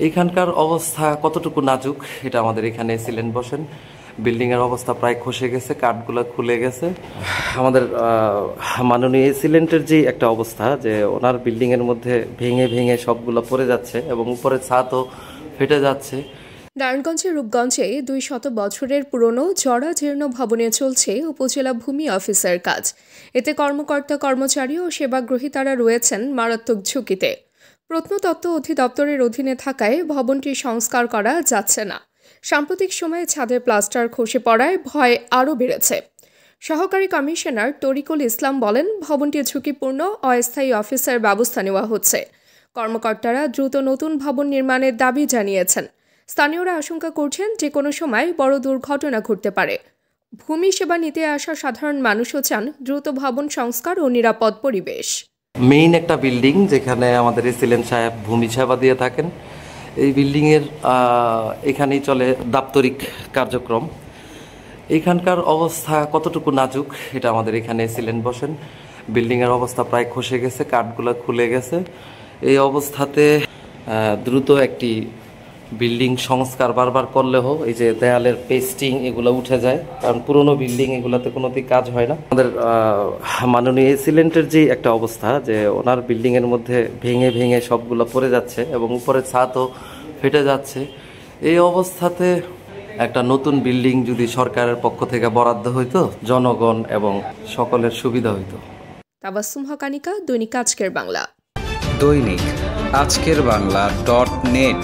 এখানকার অবস্থা কতটুকু নাজুক এটা আমাদের এখানে ছিলেন বসেন। বিল্ডিংয়ের অবস্থা প্রায় খসে গেছে, কাঠগুলো খুলে গেছে। আমাদের মাননীয় এসিলেন্টের যে একটা অবস্থা, যে ওনার বিল্ডিংয়ের মধ্যে ভেঙে ভেঙে সবগুলো পড়ে যাচ্ছে এবং উপরের ছাদও ফেটে যাচ্ছে। নারায়ণগঞ্জের রূপগঞ্জে 200 বছরের পুরনো জরাজীর্ণ ভবনে চলছে উপজেলা ভূমি অফিসের কাজ। এতে কর্মকর্তা কর্মচারী ও সেবাগ্রহীতারা রয়েছেন মারাত্মক ঝুঁকিতে। প্রত্নতত্ত্ব অধিদপ্তরের অধীনে থাকায় ভবনটি সংস্কার করা যাচ্ছে না। সাম্প্রতিক সময়ে ছাদের প্লাস্টার খসে পড়ায় ভয় আরও বেড়েছে। সহকারী কমিশনার তরিকুল ইসলাম বলেন, ভবনটি ঝুঁকিপূর্ণ, অস্থায়ী অফিসের ব্যবস্থা নেওয়া হচ্ছে। কর্মকর্তারা দ্রুত নতুন ভবন নির্মাণের দাবি জানিয়েছেন। স্থানীয়রা আশঙ্কা করছেন যে কোনো সময় বড় দুর্ঘটনা ঘটতে পারে। ভূমি সেবা নিতে আসা সাধারণ মানুষও চান দ্রুত ভবন সংস্কার ও নিরাপদ পরিবেশ। মেইন একটা বিল্ডিং যেখানে আমাদের এসিলেন্ট সাহেব ভূমি সেবা দিয়ে থাকেন, এই বিল্ডিংয়ের এখানেই চলে দাপ্তরিক কার্যক্রম। এখানকার অবস্থা কতটুকু নাজুক এটা আমাদের এখানে এসিলেন্ট বসেন। বিল্ডিংয়ের অবস্থা প্রায় খসে গেছে, কাঠগুলো খুলে গেছে। এই অবস্থাতে দ্রুত একটি বিল্ডিং সংস্কার বারবার করলেও এই যে দেয়ালের পেস্টিং এগুলো উঠে যায়, কারণ পুরনো বিল্ডিং এগুলোতে কোনোদিন কাজ হয় না। আমাদের মাননীয় এসিলেন্টের যে একটা অবস্থা, যে ওনার বিল্ডিংয়ের মধ্যে ভেঙে ভেঙে সবগুলো পড়ে যাচ্ছে এবং উপরের ছাদও ফেটে যাচ্ছে। এই অবস্থাতে একটা নতুন বিল্ডিং যদি সরকারের পক্ষ থেকে বরাদ্দ হইতো, জনগণ এবং সকলের সুবিধা হইতো। তাবাসসুম হকানিকা, দৈনিক আজকের বাংলা। দৈনিক আজকের বাংলা .net